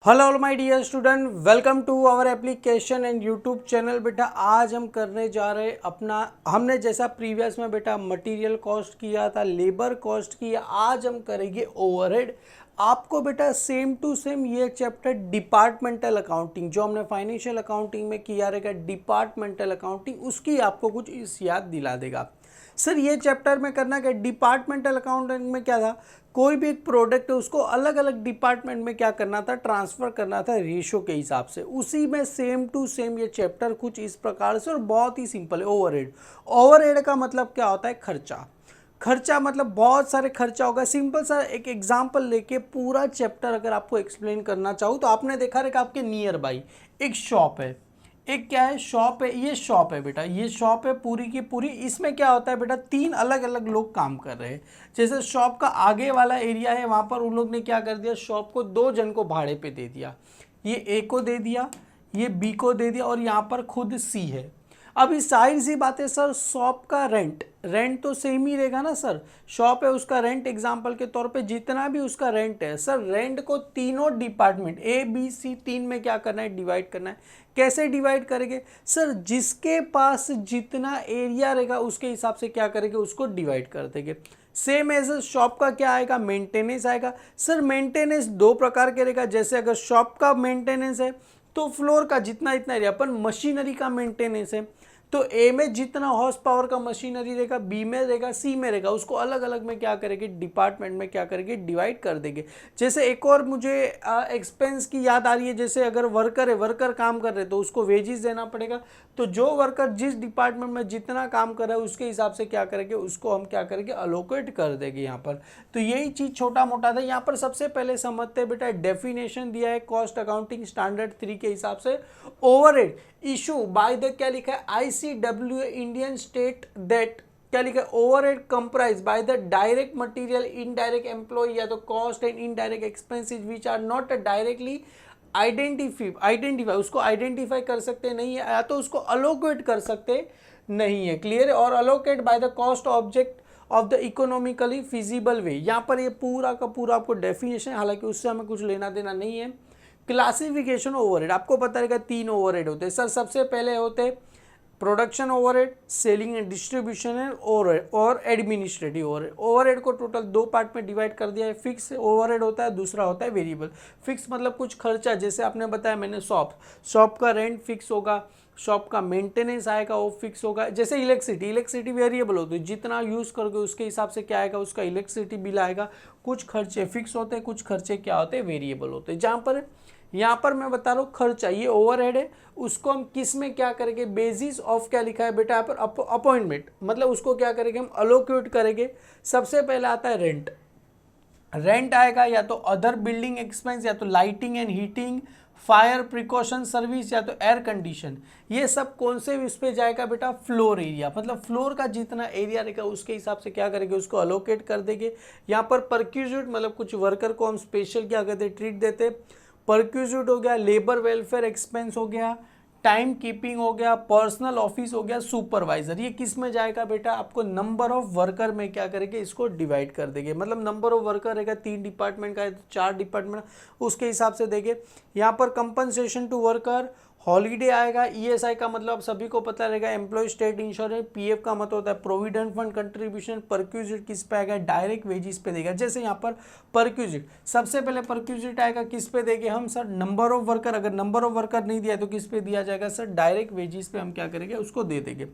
Hello all my dear student, welcome to our application and YouTube channel. बेटा आज हम करने जा रहे अपना, हमने जैसा प्रीवियस में बेटा मटेरियल कॉस्ट किया था, लेबर कॉस्ट किया, आज हम करेंगे ओवरहेड। आपको बेटा सेम टू सेम ये चैप्टर डिपार्टमेंटल अकाउंटिंग जो हमने फाइनेंशियल अकाउंटिंग में किया रहेगा, डिपार्टमेंटल अकाउंटिंग उसकी आपको कुछ इस याद दिला देगा। सर ये चैप्टर में करना क्या, डिपार्टमेंटल अकाउंटिंग में क्या था, कोई भी एक प्रोडक्ट है उसको अलग अलग डिपार्टमेंट में क्या करना था, ट्रांसफ़र करना था रेशो के हिसाब से। उसी में सेम टू सेम ये चैप्टर कुछ इस प्रकार से और बहुत ही सिंपल है। ओवरहेड, ओवरहेड का मतलब क्या होता है, खर्चा। खर्चा मतलब बहुत सारे खर्चा होगा। सिंपल सा एक एग्जांपल लेके पूरा चैप्टर अगर आपको एक्सप्लेन करना चाहूँ तो आपने देखा रहेगा आपके नियर बाई एक शॉप है, एक क्या है, शॉप है। ये शॉप है बेटा, ये शॉप है पूरी की पूरी। इसमें क्या होता है बेटा, तीन अलग अलग लोग काम कर रहे हैं। जैसे शॉप का आगे वाला एरिया है, वहाँ पर उन लोग ने क्या कर दिया, शॉप को दो जन को भाड़े पे दे दिया। ये ए को दे दिया, ये बी को दे दिया, और यहाँ पर खुद सी है। अब इस साइड सी बात है सर, शॉप का रेंट, रेंट तो सेम ही रहेगा ना सर। शॉप है, उसका रेंट एग्जांपल के तौर पे जितना भी उसका रेंट है सर, रेंट को तीनों डिपार्टमेंट ए बी सी तीन में क्या करना है, डिवाइड करना है। कैसे डिवाइड करेंगे सर, जिसके पास जितना एरिया रहेगा उसके हिसाब से क्या करेंगे, उसको डिवाइड कर देंगे। सेम एज शॉप का क्या आएगा, मेंटेनेंस आएगा। सर मेंटेनेंस दो प्रकार के रहेगा। जैसे अगर शॉप का मेंटेनेंस है तो फ्लोर का जितना इतना एरिया, पर मशीनरी का मेंटेनेंस है तो ए में जितना हॉर्स पावर का मशीनरी रहेगा, बी में रहेगा, सी में रहेगा, उसको अलग अलग में क्या करेंगे, डिपार्टमेंट में क्या करेंगे, डिवाइड कर देंगे। जैसे एक और मुझे एक्सपेंस की याद आ रही है, जैसे अगर वर्कर है, वर्कर काम कर रहे तो उसको वेजेस देना पड़ेगा। तो जो वर्कर जिस डिपार्टमेंट में जितना काम कर रहा है उसके हिसाब से क्या करेंगे, उसको हम क्या करेंगे, अलोकेट कर देंगे यहाँ पर। तो यही चीज़ छोटा मोटा था। यहाँ पर सबसे पहले समझते हैं बेटा, डेफिनेशन दिया है कॉस्ट अकाउंटिंग स्टैंडर्ड 3 के हिसाब से। ओवरहेड इशू बाय द, क्या लिखा है, ICWA इंडियन स्टेट दैट, क्या लिखा है, overhead comprise by the direct material, indirect employ, या तो cost and indirect expenses which are not directly identify, उसको आइडेंटिफाई कर सकते नहीं है, या तो उसको अलोकेट कर सकते नहीं है। क्लियर है। और allocate by the cost object of the economically feasible way. यहाँ पर ये पूरा का पूरा आपको डेफिनेशन, हालांकि उससे हमें कुछ लेना देना नहीं है। क्लासिफिकेशन ओवरहेड, आपको पता रहेगा तीन ओवरहेड होते हैं सर। सबसे पहले होते हैं production overhead, selling and distribution है, और एडमिनिस्ट्रेटिव ओवरहेड। ओवरहेड को टोटल दो पार्ट में डिवाइड कर दिया है। फिक्स ओवरहेड होता है, दूसरा होता है वेरिएबल। फिक्स मतलब कुछ खर्चा, जैसे आपने बताया मैंने, शॉप का रेंट फिक्स होगा, शॉप का मेंटेनेंस आएगा वो फिक्स होगा। जैसे इलेक्ट्रिसिटी वेरिएबल होती है, जितना यूज़ करोगे उसके हिसाब से क्या आएगा, उसका इलेक्ट्रिसिटी बिल आएगा। कुछ खर्चे फिक्स होते हैं, कुछ खर्चे क्या होते हैं, वेरिएबल होते हैं। जहाँ पर यहाँ पर मैं बता रहा हूँ खर्चा, ये ओवरहेड है, उसको हम किस में क्या करेंगे, बेसिस ऑफ, क्या लिखा है बेटा यहाँ पर, अपॉइंटमेंट, मतलब उसको क्या करेंगे, हम अलोकेट करेंगे। सबसे पहले आता है रेंट। रेंट आएगा या तो अदर बिल्डिंग एक्सपेंस, या तो lighting and heating, fire precaution service, या तो एयर कंडीशन। ये सब कौन से इस पे जाएगा बेटा, फ्लोर एरिया, मतलब फ्लोर का जितना एरिया रहेगा उसके हिसाब से क्या करेंगे, उसको अलोकेट कर देंगे। यहाँ पर परक्यूजिट मतलब कुछ वर्कर को हम स्पेशल क्या कहते हैं, ट्रीट देते। परक्यूजिट हो गया, लेबर वेलफेयर एक्सपेंस हो गया, टाइम कीपिंग हो गया, पर्सनल ऑफिस हो गया, सुपरवाइजर। ये किस में जाएगा बेटा, आपको नंबर ऑफ वर्कर में क्या करेंगे, इसको डिवाइड कर देंगे। मतलब नंबर ऑफ वर्कर रहेगा, 3 डिपार्टमेंट का है तो 4 डिपार्टमेंट, उसके हिसाब से देंगे। यहाँ पर कंपनसेशन टू वर्कर, हॉलीडे आएगा। ईएसआई का मतलब आप सभी को पता रहेगा, एम्प्लॉय स्टेट इंश्योरेंस। पीएफ का मतलब होता है प्रोविडेंट फंड कंट्रीब्यूशन। परक्यूजिट किस पे आएगा, डायरेक्ट वेजिस पे देगा। जैसे यहाँ पर परक्यूजिट, सबसे पहले परक्यूजिट आएगा किस पे देंगे हम सर, नंबर ऑफ वर्कर। अगर नंबर ऑफ वर्कर नहीं दिया तो किस पे दिया जाएगा सर, डायरेक्ट वेजिस पे हम क्या करेंगे, उसको दे देंगे।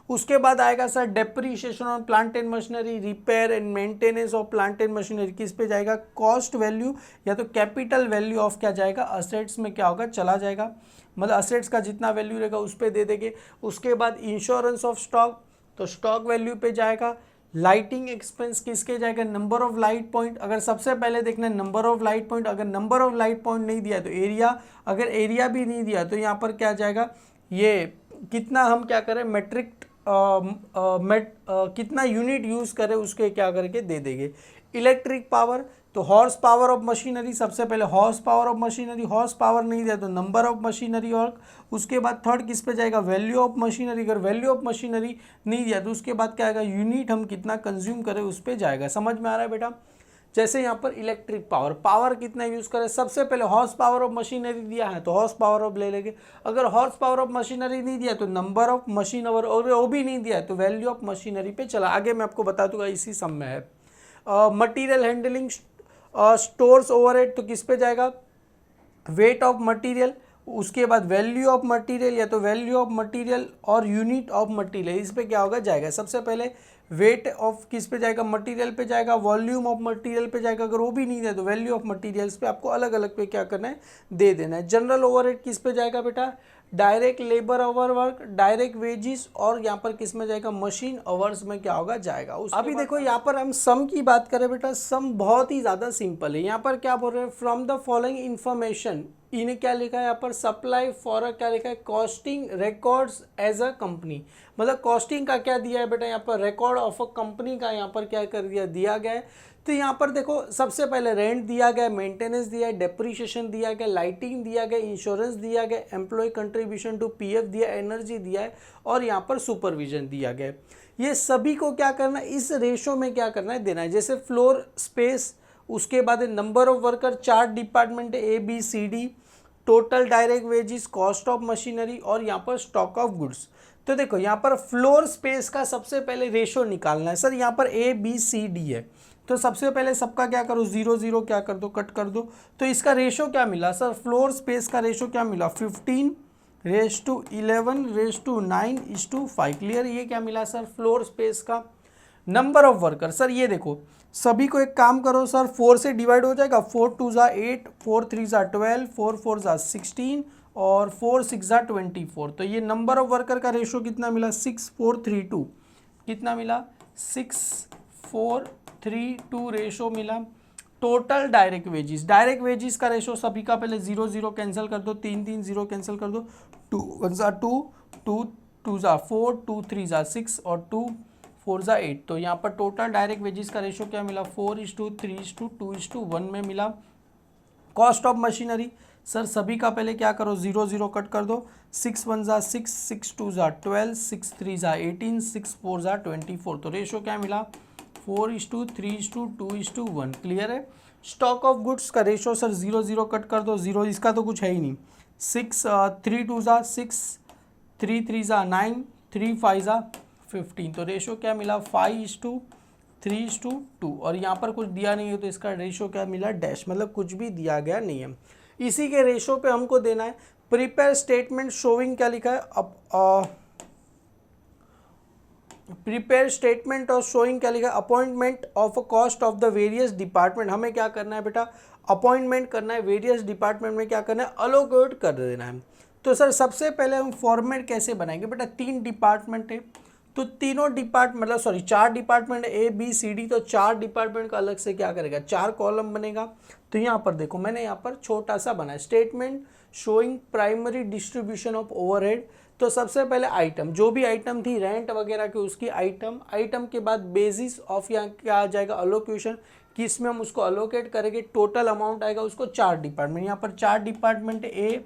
उसके बाद आएगा sir depreciation on plant and machinery, repair and maintenance of plant and machinery, किस पे जाएगा, कॉस्ट वैल्यू या तो कैपिटल वैल्यू ऑफ क्या जाएगा, असेट्स में क्या होगा, चला जाएगा। मतलब असेट्स का जितना वैल्यू रहेगा उस पे दे देंगे। उसके बाद इंश्योरेंस ऑफ स्टॉक, तो स्टॉक वैल्यू पे जाएगा। लाइटिंग एक्सपेंस किसके जाएगा, नंबर ऑफ लाइट पॉइंट। अगर सबसे पहले देखना है नंबर ऑफ लाइट पॉइंट, अगर नंबर ऑफ लाइट पॉइंट नहीं दिया तो एरिया, अगर एरिया भी नहीं दिया तो यहाँ पर क्या जाएगा, ये कितना हम क्या करें, मेट्रिक कितना यूनिट यूज़ करें उसके क्या करके दे देंगे। इलेक्ट्रिक पावर, तो हॉर्स पावर ऑफ मशीनरी, सबसे पहले horse power of machinery, horse power नहीं दिया तो नंबर ऑफ मशीनरी वर्क। उसके बाद थर्ड किस पे जाएगा, वैल्यू ऑफ मशीनरी। अगर वैल्यू ऑफ मशीनरी नहीं दिया तो उसके बाद क्या आएगा, यूनिट हम कितना कंज्यूम करें उस पर जाएगा। समझ में आ रहा है बेटा। जैसे यहाँ पर इलेक्ट्रिक पावर, पावर कितना यूज़ करें, सबसे पहले हॉर्स पावर ऑफ मशीनरी दिया है तो हॉर्स पावर ऑफ ले लेंगे, अगर हॉर्स पावर ऑफ मशीनरी नहीं दिया तो नंबर ऑफ मशीन आवर, और वो भी नहीं दिया है तो वैल्यू ऑफ मशीनरी पे चला। आगे मैं आपको बता दूंगा, इसी सम में है। मटीरियल हैंडलिंग स्टोर्स ओवरहेड तो किस पे जाएगा, वेट ऑफ मटीरियल, उसके बाद वैल्यू ऑफ मटेरियल या तो वैल्यू ऑफ मटेरियल और यूनिट ऑफ मटेरियल, इस पे क्या होगा जाएगा। सबसे पहले वेट ऑफ किस पे जाएगा, मटेरियल पे जाएगा, वॉल्यूम ऑफ मटेरियल पे जाएगा, अगर वो भी नहीं है तो वैल्यू ऑफ मटेरियल्स पे आपको अलग अलग पे क्या करना है, दे देना है। जनरल ओवरहेड किस पे जाएगा बेटा, direct labour hour work, direct wages, और यहाँ पर किस में जाएगा, मशीन आवर्स में क्या होगा जाएगा। अभी देखो यहाँ पर हम सम की बात करें बेटा, सम बहुत ही ज़्यादा सिंपल है। यहाँ पर क्या बोल रहे हैं, फ्रॉम द फॉलोइंग इन्फॉर्मेशन, इन्हें क्या लिखा है यहाँ पर, सप्लाई फॉर क्या लिखा है, costing records as a company, मतलब कॉस्टिंग का क्या दिया है बेटा, यहाँ पर रिकॉर्ड ऑफ अ कंपनी का यहाँ पर क्या कर दिया गया है। तो यहाँ पर देखो सबसे पहले रेंट दिया गया, मेंटेनेंस दिया है, डेप्रीशिएशन दिया गया, लाइटिंग दिया गया, इंश्योरेंस दिया गया, एम्प्लॉय कंट्रीब्यूशन टू पीएफ दिया, एनर्जी दिया है, और यहाँ पर सुपरविजन दिया गया। ये सभी को क्या करना है, इस रेशो में क्या करना है, देना है। जैसे फ्लोर स्पेस, उसके बाद नंबर ऑफ वर्कर, 4 डिपार्टमेंट है A B C D, total direct wages, cost of machinery, और यहाँ पर स्टॉक ऑफ गुड्स। तो देखो यहाँ पर फ्लोर स्पेस का सबसे पहले रेशो निकालना है। सर यहाँ पर ए बी सी डी है, तो सबसे पहले सबका क्या करो, 0 0 क्या कर दो, कट कर दो। तो इसका रेशो क्या मिला सर, फ्लोर स्पेस का रेशो क्या मिला, 15:11:9:5। क्लियर, ये क्या मिला सर, फ्लोर स्पेस का। नंबर ऑफ वर्कर, सर ये देखो सभी को एक काम करो सर, 4 से डिवाइड हो जाएगा, 4 2 ज़ा 8, 4 3 ज़ा 12, 4 4 ज़ा 16, और 4 6 ज़ा 24। तो ये नंबर ऑफ वर्कर का रेशो कितना मिला, 6:4:3:2, कितना मिला, 6:4:3:2 रेशो मिला। Total direct wages, direct wages का रेशो सभी का पहले 0 0 कैंसिल कर दो, 3 3 0 कैंसिल कर दो, 2 1 ज़ा 2, 2 2 ज़ा 4, 2 3 ज़ा 6, और 2 4 ज़ा 8। तो यहाँ पर टोटल डायरेक्ट वेजिस का रेशो क्या मिला, 4:3:2:1 में मिला। कॉस्ट ऑफ मशीनरी, सर सभी का पहले क्या करो, 0 0 कट कर दो, 6 1 ज़ा 6, 6 2 ज़ा 12, 6 3 ज़ा 18, 6 4 ज़ा 24। तो रेशो क्या मिला, 4:3:2:1। क्लियर है। स्टॉक ऑफ गुड्स का रेशो सर 0 0 कट कर दो, 0 इसका तो कुछ है ही नहीं, 6 3 2 ज़ा 6, 3 3 ज़ा 9, 3 5 ज़ा 15। तो रेशो क्या मिला, 5:3:2। और यहाँ पर कुछ दिया नहीं है तो इसका रेशो क्या मिला, डैश, मतलब कुछ भी दिया गया नहीं है। इसी के रेशो पे हमको देना है। प्रिपेयर स्टेटमेंट शोइंग क्या लिखा है, प्रिपेयर स्टेटमेंट और शोइंग क्या लिखा है, appointment of a cost of the various department. हमें क्या करना है बेटा, अपॉइंटमेंट करना है, वेरियस डिपार्टमेंट में क्या करना है, अलोकेट कर देना है। तो सर सबसे पहले हम फॉर्मेट कैसे बनाएंगे बेटा, 3 डिपार्टमेंट है तो तीनों डिपार्टमेंट, मतलब sorry 4 department A B C D, तो 4 डिपार्टमेंट का अलग से क्या करेगा, 4 कॉलम बनेगा। तो यहाँ पर देखो मैंने यहाँ पर छोटा सा बनाया, statement showing primary distribution of overhead. तो सबसे पहले आइटम, जो भी आइटम थी रेंट वगैरह की उसकी आइटम, आइटम के बाद बेसिस ऑफ यहाँ क्या आ जाएगा, अलोकेशन, कि इसमें हम उसको अलोकेट करेंगे, टोटल अमाउंट आएगा उसको 4 डिपार्टमेंट। यहाँ पर 4 डिपार्टमेंट ए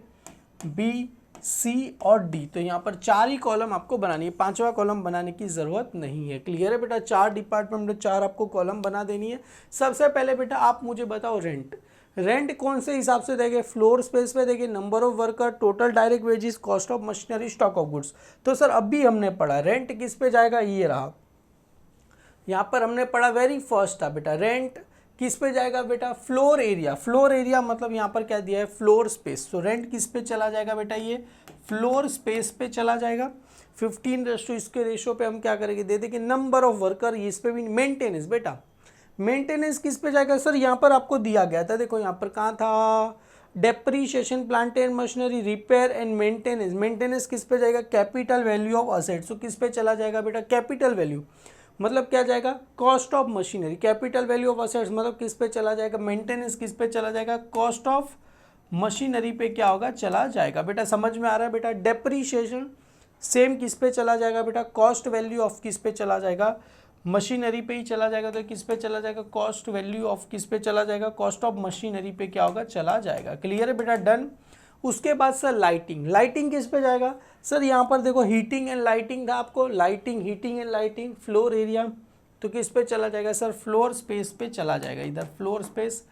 बी सी और डी, तो यहाँ पर 4 ही कॉलम आपको बनानी है, 5वां कॉलम बनाने की ज़रूरत नहीं है। क्लियर है बेटा, 4 डिपार्टमेंट में 4 आपको कॉलम बना देनी है। सबसे पहले बेटा आप मुझे बताओ रेंट, रेंट कौन से हिसाब से देंगे, फ्लोर स्पेस पे देंगे, number of worker, total direct wages, cost of machinery, stock of goods. तो सर अभी हमने पढ़ा रेंट किस पे जाएगा, ये रहा, यहाँ पर हमने पढ़ा वेरी फर्स्ट था बेटा, रेंट किस पे जाएगा बेटा, फ्लोर एरिया। फ्लोर एरिया मतलब यहाँ पर क्या दिया है, फ्लोर स्पेस। तो रेंट किस पे चला जाएगा बेटा, ये फ्लोर स्पेस पे चला जाएगा। 15 इसके रेशो पे हम क्या करेंगे, दे देंगे नंबर ऑफ वर्कर, इस पे भी। मेंटेनेंस बेटा, मेंटेनेंस किस पे जाएगा सर, यहाँ पर आपको दिया गया था, देखो यहाँ पर कहाँ था, depreciation plant and machinery, repair and maintenance. Maintenance किस पे जाएगा, कैपिटल वैल्यू ऑफ असेट्स। तो किस पे चला जाएगा बेटा, कैपिटल वैल्यू, मतलब क्या जाएगा, cost of machinery. Capital value of assets मतलब किस पे चला जाएगा, मेंटेनेंस किस पे चला जाएगा, कॉस्ट ऑफ मशीनरी पे क्या होगा, चला जाएगा। बेटा समझ में आ रहा है बेटा। डेप्रीशिएशन सेम किस पे चला जाएगा बेटा, कॉस्ट वैल्यू ऑफ किस पे चला जाएगा, मशीनरी पे ही चला जाएगा। तो किस पे चला जाएगा, कॉस्ट वैल्यू ऑफ किस पे चला जाएगा, कॉस्ट ऑफ मशीनरी पे क्या होगा, चला जाएगा। क्लियर है बेटा, डन। उसके बाद सर लाइटिंग, लाइटिंग किस पे जाएगा सर, यहाँ पर देखो हीटिंग एंड लाइटिंग था आपको, lighting, heating and lighting, floor area, तो किस पे चला जाएगा सर, फ्लोर स्पेस पे चला जाएगा, इधर फ्लोर स्पेस।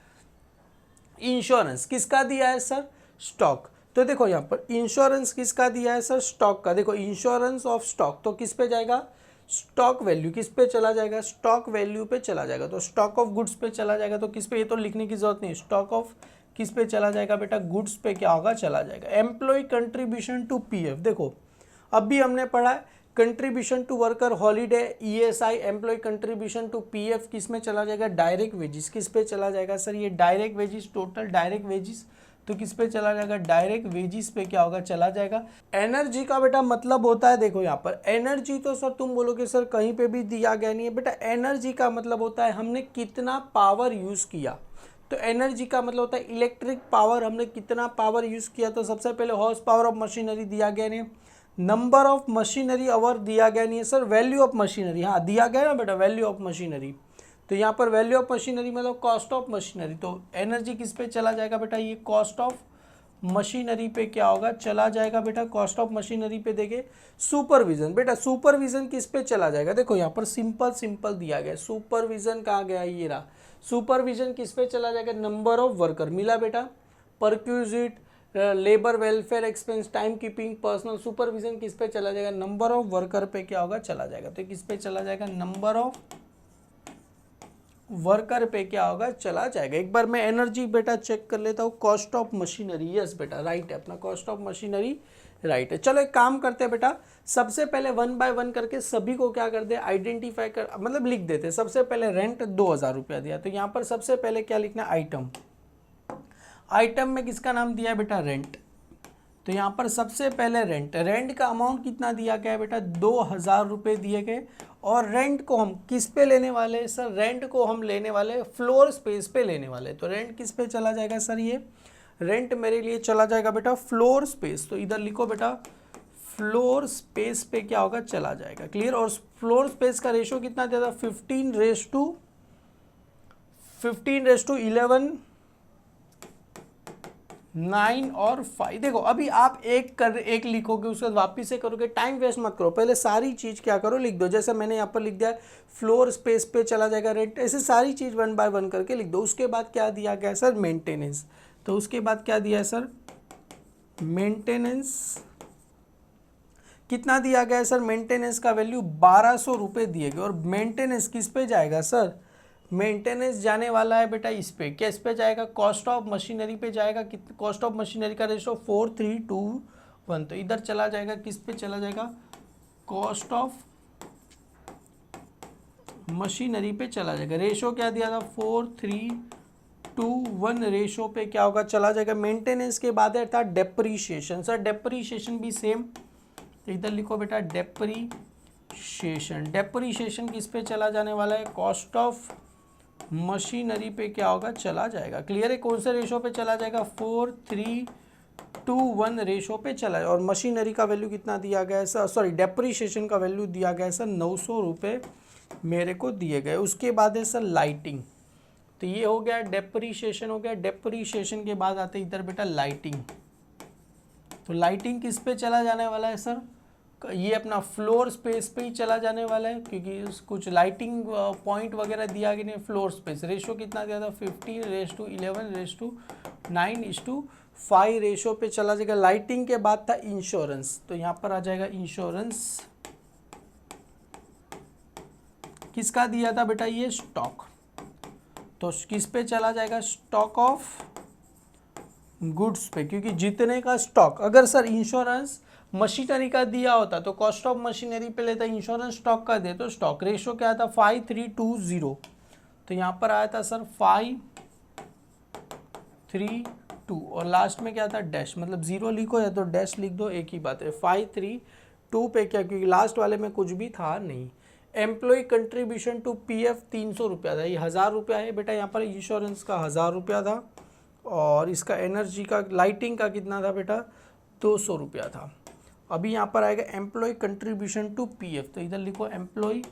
इंश्योरेंस किसका दिया है सर, स्टॉक। तो देखो यहाँ पर इंश्योरेंस किसका दिया है सर, स्टॉक का। देखो इंश्योरेंस ऑफ स्टॉक, तो किस पे जाएगा, स्टॉक वैल्यू किस पे चला जाएगा, स्टॉक वैल्यू पे चला जाएगा। तो स्टॉक ऑफ गुड्स पे चला जाएगा, तो किस पे, ये तो लिखने की जरूरत नहीं, स्टॉक ऑफ किस पे चला जाएगा बेटा, गुड्स पे क्या होगा, चला जाएगा। एम्प्लॉय कंट्रीब्यूशन टू पीएफ, देखो अभी हमने पढ़ा है contribution to worker holiday, ESI, employ contribution to PF किस में चला जाएगा, डायरेक्ट वेजिस किस पे चला जाएगा सर, ये direct wages, total direct wages, तो किस पे चला जाएगा, डायरेक्ट वेजिस पे क्या होगा, चला जाएगा। एनर्जी का बेटा मतलब होता है, देखो यहाँ पर एनर्जी तो सर तुम बोलोगे सर कहीं पे भी दिया गया नहीं है बेटा, एनर्जी का मतलब होता है हमने कितना पावर यूज किया। तो एनर्जी का मतलब होता है इलेक्ट्रिक पावर, हमने कितना पावर यूज किया। तो सबसे पहले हॉर्स पावर ऑफ मशीनरी दिया गया नहीं, नंबर ऑफ मशीनरी आवर दिया गया नहीं है सर, वैल्यू ऑफ मशीनरी हाँ दिया गया ना बेटा, वैल्यू ऑफ मशीनरी। तो यहाँ पर वैल्यू ऑफ मशीनरी मतलब कॉस्ट ऑफ मशीनरी, तो एनर्जी किस पे चला जाएगा बेटा, ये कॉस्ट ऑफ मशीनरी पे क्या होगा, चला जाएगा बेटा, कॉस्ट ऑफ मशीनरी पे। देखे सुपरविजन, बेटा सुपरविजन किस पे चला जाएगा, देखो यहाँ पर सिंपल सिंपल दिया गया, सुपरविजन कहाँ गया, ये रहा। सुपरविजन किस पे चला जाएगा, नंबर ऑफ वर्कर मिला बेटा, perquisite, labour welfare expense, time keeping, personal. Supervision किस पे चला जाएगा, नंबर ऑफ वर्कर पे क्या होगा, चला जाएगा। तो किस पे चला जाएगा, नंबर ऑफ वर्कर पे क्या होगा, चला जाएगा। एक बार मैं एनर्जी बेटा चेक कर लेता हूँ, कॉस्ट ऑफ मशीनरी, यस बेटा राइट है अपना, कॉस्ट ऑफ मशीनरी राइट है। चलो एक काम करते हैं बेटा, सबसे पहले 1 बाय 1 करके सभी को क्या कर दे, आइडेंटिफाई कर, मतलब लिख देते। सबसे पहले रेंट 2000 रुपया दिया, तो यहाँ पर सबसे पहले क्या लिखना है, आइटम। आइटम में किसका नाम दिया है बेटा, रेंट। तो यहाँ पर सबसे पहले रेंट, रेंट का अमाउंट कितना दिया गया है बेटा, 2000 रुपये दिए गए। और रेंट को हम किस पे लेने वाले हैं सर, रेंट को हम लेने वाले फ्लोर स्पेस पे लेने वाले। तो रेंट किस पे चला जाएगा सर, ये रेंट मेरे लिए चला जाएगा बेटा फ्लोर स्पेस। तो इधर लिखो बेटा फ्लोर स्पेस पे क्या होगा, चला जाएगा। क्लियर। और फ्लोर स्पेस का रेशो कितना दिया था, 15:11, 9 और 5। देखो अभी आप एक लिखोगे, उसके बाद वापिस से करोगे, टाइम वेस्ट मत करो, पहले सारी चीज़ क्या करो, लिख दो। जैसे मैंने यहाँ पर लिख दिया फ्लोर स्पेस पे चला जाएगा रेंट, ऐसे सारी चीज़ 1 बाय 1 करके लिख दो। उसके बाद क्या दिया गया सर, मेंटेनेंस। तो उसके बाद क्या दिया है सर, मेंटेनेंस कितना दिया गया है सर, मेंटेनेंस का वैल्यू 1200 रुपये दिए गए। और मेंटेनेंस किस पे जाएगा सर, मेंटेनेंस जाने वाला है बेटा इस पे, किस पे जाएगा, कॉस्ट ऑफ मशीनरी पे जाएगा। कॉस्ट ऑफ मशीनरी का रेशो 4321, तो इधर चला जाएगा, किस पे चला जाएगा, कॉस्ट ऑफ मशीनरी पे चला जाएगा। रेशो क्या दिया था, 4321 रेशो पे क्या होगा, चला जाएगा। मेंटेनेंस के बाद था डेप्रीशिएशन। सर डेप्रीशिएशन भी सेम, तो इधर लिखो बेटा डेप्रीशिएशन। डेप्रीशिएशन किस पे चला जाने वाला है, कॉस्ट ऑफ मशीनरी पे क्या होगा, चला जाएगा। क्लियर है, कौन से रेशो पे चला जाएगा, 4321 रेशो पे चला जाएगा। और मशीनरी का वैल्यू कितना दिया गया है सर, सॉरी डेप्रीशिएशन का वैल्यू दिया गया है सर 900 रुपये मेरे को दिए गए। उसके बाद है सर लाइटिंग। तो ये हो गया डेप्रीशिएशन हो गया। डेप्रीशिएशन के बाद आते इधर बेटा लाइटिंग। तो लाइटिंग किस पे चला जाने वाला है सर, ये अपना फ्लोर स्पेस पे ही चला जाने वाला है, क्योंकि कुछ लाइटिंग पॉइंट वगैरह दिया गया नहीं। फ्लोर स्पेस रेशो कितना दिया था, 15:11:9:5 रेशो पे चला जाएगा। लाइटिंग के बाद था इंश्योरेंस, तो यहाँ पर आ जाएगा इंश्योरेंस किसका दिया था बेटा, ये स्टॉक। तो किस पे चला जाएगा, स्टॉक ऑफ गुड्स पे, क्योंकि जितने का स्टॉक, अगर सर इंश्योरेंस मशीनरी का दिया होता तो कॉस्ट ऑफ मशीनरी पे लेता, इंश्योरेंस स्टॉक का दे तो स्टॉक। रेशो क्या था 5320, तो यहाँ पर आया था सर 532 और लास्ट में क्या था डैश, मतलब 0 लिखो या तो डैश लिख दो, एक ही बात है। 532 पे क्या, क्योंकि लास्ट वाले में कुछ भी था नहीं। एम्प्लॉय कंट्रीब्यूशन टू पीएफ 300 रुपया था, ये 1000 रुपया है बेटा। यहाँ पर इंश्योरेंस का 1000 रुपया था और इसका एनर्जी का लाइटिंग का कितना था बेटा, 200 रुपया था। अभी यहाँ पर आएगा एम्प्लॉय कंट्रीब्यूशन टू पीएफ, तो इधर लिखो employ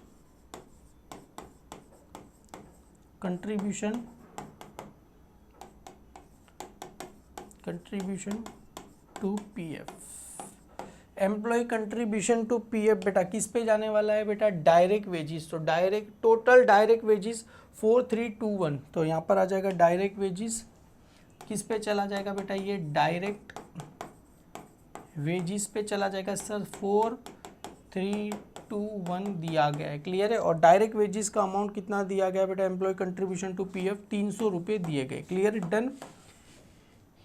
contribution to PF. Employ contribution to PF बेटा किस पे जाने वाला है बेटा, डायरेक्ट वेजिस। तो डायरेक्ट टोटल डायरेक्ट वेजिस 4321, तो यहाँ पर आ जाएगा डायरेक्ट वेजिस किस पे चला जाएगा बेटा, ये डायरेक्ट वेजिस पे चला जाएगा सर, 4321 दिया गया है, क्लियर है। और डायरेक्ट वेजिस का अमाउंट कितना दिया गया बेटा, एम्प्लॉय कंट्रीब्यूशन टू पीएफ 300 रुपये दिए गए, क्लियर, डन।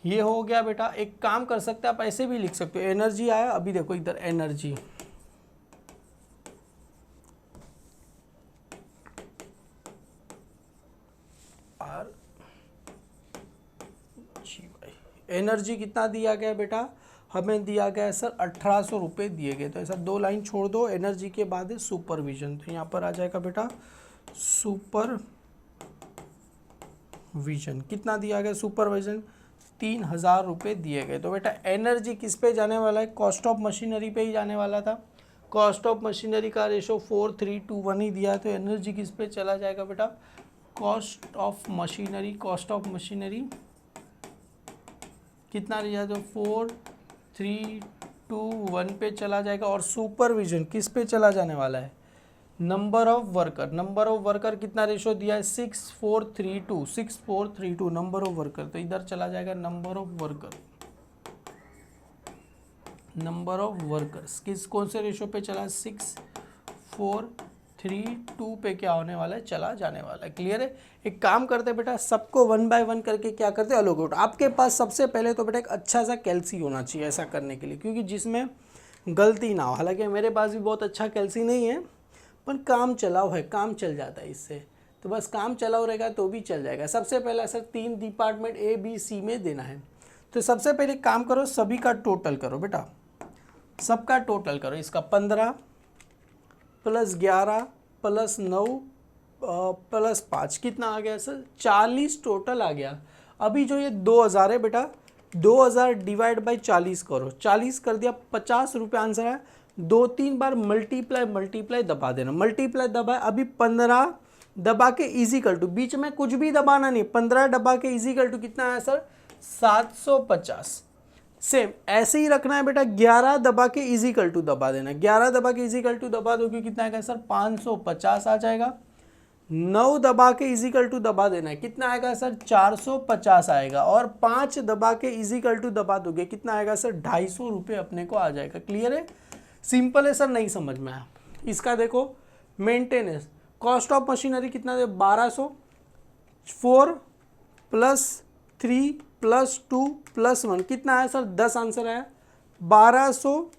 ये हो गया बेटा। एक काम कर सकते हैं आप ऐसे भी लिख सकते हो, एनर्जी आया, अभी देखो इधर एनर्जी, एनर्जी कितना दिया गया बेटा, हमें दिया गया है सर 1800 रुपये दिए गए। तो ऐसा 2 लाइन छोड़ दो, एनर्जी के बाद है सुपरविजन, तो यहाँ पर आ जाएगा बेटा सुपरविजन कितना दिया गया, सुपरविजन 3000 रुपये दिए गए। तो बेटा एनर्जी किस पे जाने वाला है, कॉस्ट ऑफ मशीनरी पे ही जाने वाला था। कॉस्ट ऑफ मशीनरी का रेशो 4321 ही दिया है, तो एनर्जी किस पे चला जाएगा बेटा, cost of machinery, cost of machinery कितना रहा, तो 4321 पे चला जाएगा। और सुपरविजन किस पे चला जाने वाला है, number of worker, number of worker कितना रेशो दिया है, 6432 नंबर ऑफ वर्कर, तो इधर चला जाएगा number of worker, number of workers किस कौन से रेशो पे चला, 6432 पे क्या होने वाला है, चला जाने वाला है, क्लियर है। एक काम करते हैं बेटा, सबको 1 बाय 1 करके क्या करते हैं, अलग आउट। आपके पास सबसे पहले तो बेटा एक अच्छा सा कैल्सी होना चाहिए ऐसा करने के लिए, क्योंकि जिसमें गलती ना हो। हालांकि मेरे पास भी बहुत अच्छा कैल्सी नहीं है, पर काम चलाओ है, काम चल जाता है इससे, तो बस काम चलाओ रहेगा तो भी चल जाएगा। सबसे पहला sir 3 department A B C में देना है, तो सबसे पहले काम करो, सभी का टोटल करो बेटा, सबका टोटल करो। इसका 15 + 11 + 9 + 5 कितना आ गया सर, 40 टोटल आ गया। अभी जो ये 2000 है बेटा, 2000 डिवाइड बाई 40 करो, 40 कर दिया, 50 रुपये आंसर है। 2-3 बार मल्टीप्लाई दबा देना, मल्टीप्लाई दबा, अभी 15 दबा के इजिकल टू, बीच में कुछ भी दबाना नहीं, 15 दबा के इजिकल टू कितना है सर, 750। सेम ऐसे ही रखना है बेटा, 11 दबा के इजिकल टू दबा देना, 11 दबा के इजिकल टू दबा दोगे कितना आएगा सर, 550 आ जाएगा। 9 दबा के इजिकल टू दबा देना है, कितना आएगा सर, 450 आएगा। और 5 दबा के इजिकल टू दबा दोगे कितना आएगा सर, 250 रुपये अपने को आ जाएगा, क्लियर है। सिंपल है सर, नहीं समझ में आया। इसका देखो मेंटेनेंस, कॉस्ट ऑफ मशीनरी कितना दे, 1200, 4 + 3 + 2 + 1 कितना आया सर, 10 आंसर आया। 1200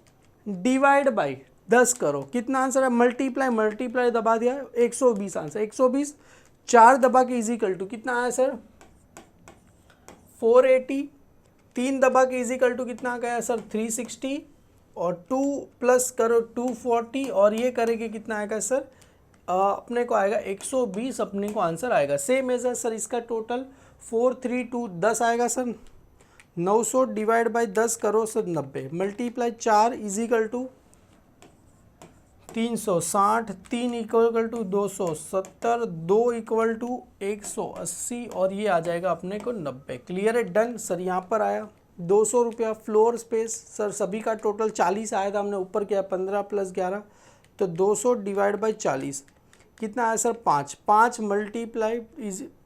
डिवाइड बाई 10 करो, कितना आंसर है, मल्टीप्लाई दबा दिया, 120 आंसर, 120। 4 दबा के इजिकल टू कितना आया सर, 480। 3 दबा के इजिकल टू कितना गया सर, 360। और 2 प्लस करो 240, और ये करेंगे कितना आएगा सर, अपने को आएगा 120 अपने को आंसर आएगा। सेम एज है सर इसका टोटल 432 10 आएगा सर। 900 डिवाइड बाई 10 करो sir 90, multiply 4 equal to 360, 3 equal to 270, 2 equal to 180, और ये आ जाएगा अपने को 90, क्लियर है, डन सर। यहाँ पर आया 200 रुपया फ्लोर स्पेस, सर सभी का टोटल 40 आया था, हमने ऊपर किया 15 + 11, तो 200 डिवाइड बाई 40 कितना आया sir, 5 multiply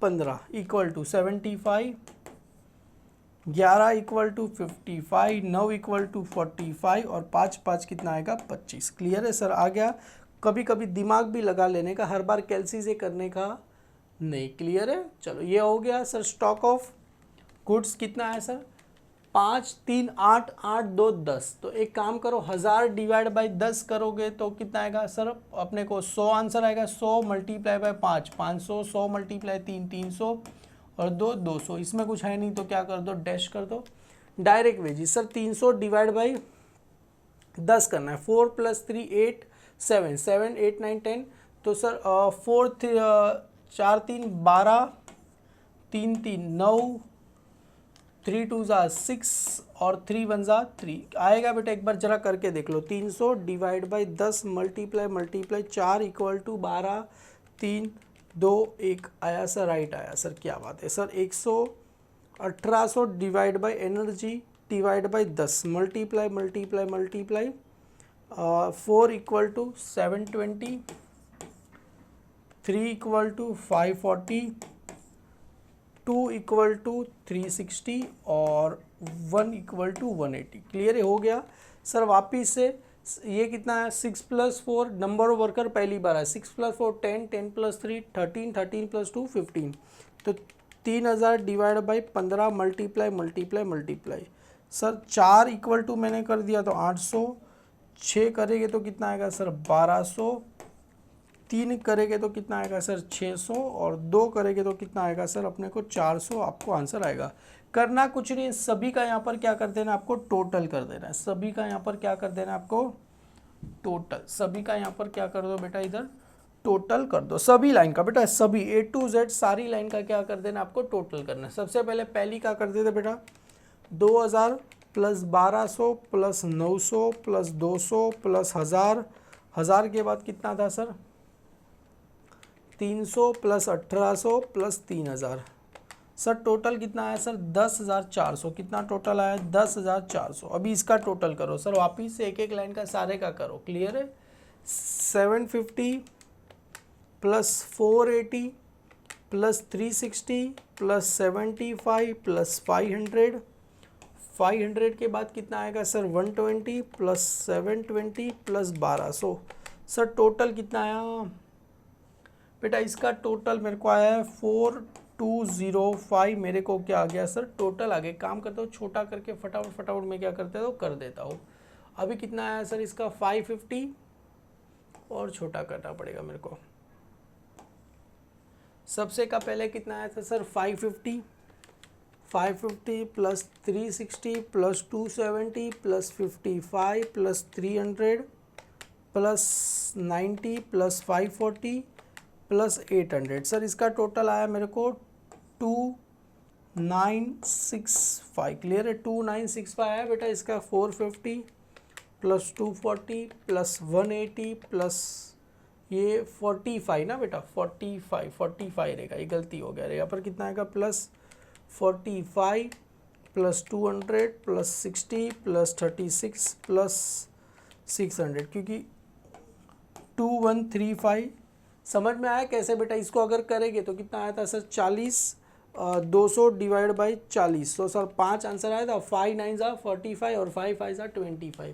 15 equal to 75, 11 equal to 55, 9 equal to 45, और 5 कितना आएगा 25, क्लियर है सर, आ गया। कभी कभी दिमाग भी लगा लेने का, हर बार कैलसी से करने का नहीं, क्लियर है। चलो ये हो गया सर। स्टॉक ऑफ गुड्स कितना है सर, 5 3 8 8 2 10, तो एक काम करो 1000 डिवाइड बाई 10 करोगे तो कितना आएगा सर, अपने को 100 आंसर आएगा। 100 मल्टीप्लाई बाई 5 500, 100 मल्टीप्लाई 3 300, और 2 200, इसमें कुछ है नहीं तो क्या कर दो, डैश कर दो। Direct wages sir 300 divide by 10 करना है, 4 + 3 8 7 7 8 9 10, तो सर 4 4 3 12, 3 3 9, 3 2 6, और 3 1 3 आएगा बेटा। एक बार जरा करके देख लो, 300 divide by 10 multiply 4 equal to 12 3 2 1 आया सर, राइट आया सर, क्या बात है sir. 1800 divide by energy divide by 10 multiply 4 equal to 720, 3 equal to 540, 2 equal to 360 और 1 इक्वल टू 180। क्लियर हो गया सर। वापिस से ये कितना है 6 + 4, नंबर ऑफ वर्कर पहली बार है, 6 + 4 10, 10 + 3 13, 13 + 2 15। तो 3000 divide by 15 multiply sir. 4 equal to मैंने कर दिया तो 800, 6 करेंगे तो कितना आएगा सर 1200, 3 करेंगे तो कितना आएगा सर 600 और 2 करेंगे तो कितना आएगा सर अपने को 400। आपको आंसर आएगा। करना कुछ नहीं, सभी का यहाँ पर क्या कर देना आपको टोटल कर देना है। सभी का यहाँ पर क्या कर देना है आपको टोटल। सभी का यहाँ पर क्या कर दो बेटा इधर टोटल कर दो सभी लाइन का बेटा, सभी A to Z सारी लाइन का क्या कर देना आपको टोटल करना है। सबसे पहले पहली का कर देते बेटा 2000 + 1200 + 900 + 200 + 1000, 1000 के बाद कितना था सर 300 + 1800 + 3000। सर टोटल कितना आया सर 10,400। कितना टोटल आया 10,400। अभी इसका टोटल करो सर, वापिस से एक एक लाइन का सारे का करो। क्लियर है। 750 + 480 + 360 + 75 + 500, 500 के बाद कितना आएगा सर 120 + 720 + 1200। सर टोटल कितना आया बेटा, इसका टोटल मेरे को आया है 4205। मेरे को क्या आ गया सर टोटल आ गया। काम करता हूँ छोटा करके फटाफट में क्या करते हो कर देता हूँ। अभी कितना आया सर इसका 550 और छोटा करना पड़ेगा मेरे को। सबसे का पहले कितना आया था सर 550 + 360 + 270 + 55 + 300 + 90 + 540 + 800। सर इसका टोटल आया मेरे को 2965। क्लियर है। 2965 आया बेटा। इसका 450 + 240 + 180 प्लस ये 45 ना बेटा, 45 रहेगा, ये गलती हो गया। यहाँ पर कितना आएगा +45 + 200 + 60 + 36 + 600, क्योंकि 2135। समझ में आया कैसे बेटा। इसको अगर करेंगे तो कितना आया था सर 40, 200 डिवाइड बाई 40। तो सर 5 आंसर आया था। 5 9 45 और 5 5 25।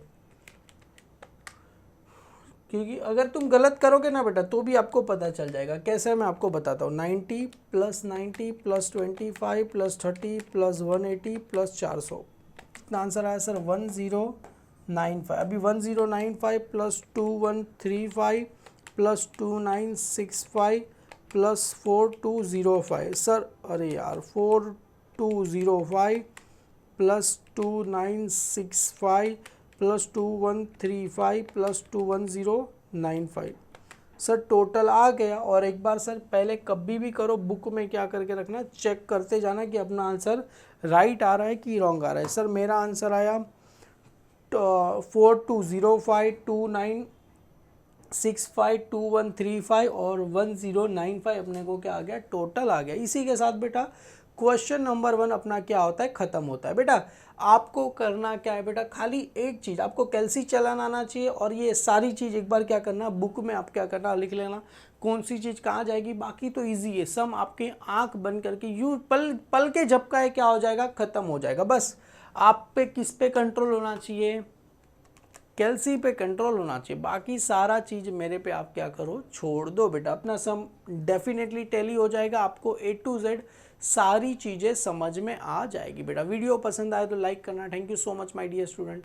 क्योंकि अगर तुम गलत करोगे ना बेटा तो भी आपको पता चल जाएगा कैसे। मैं आपको बताता हूँ 90 + 90 + 25 + 30 + 180 + 400। कितना आंसर आया सर 1095। अभी 1095 + 2135 + 2965 + 4205। सर अरे यार 4205 + 2965 + 2135 + 21095। सर टोटल आ गया। और एक बार सर पहले कभी भी करो बुक में क्या करके रखना, चेक करते जाना कि अपना आंसर राइट आ रहा है कि रॉन्ग आ रहा है। सर मेरा आंसर आया 4205 2965 2135 और 1095 अपने को क्या आ गया टोटल आ गया। इसी के साथ बेटा क्वेश्चन नंबर 1 अपना क्या होता है खत्म होता है। बेटा आपको करना क्या है बेटा, खाली एक चीज़ आपको कैलसी चलन आना चाहिए और ये सारी चीज़ एक बार क्या करना बुक में आप क्या करना लिख लेना कौन सी चीज़ कहाँ जाएगी। बाकी तो इजी है, सम आपके आंख बंद करके यूँ पल के झपकाए क्या हो जाएगा खत्म हो जाएगा। बस आप पे किस पे कंट्रोल होना चाहिए, कैलसी पे कंट्रोल होना चाहिए। बाकी सारा चीज़ मेरे पे आप क्या करो छोड़ दो बेटा, अपना सम डेफिनेटली टैली हो जाएगा। आपको A to Z सारी चीज़ें समझ में आ जाएगी बेटा। वीडियो पसंद आए तो लाइक करना। Thank you so much my dear student.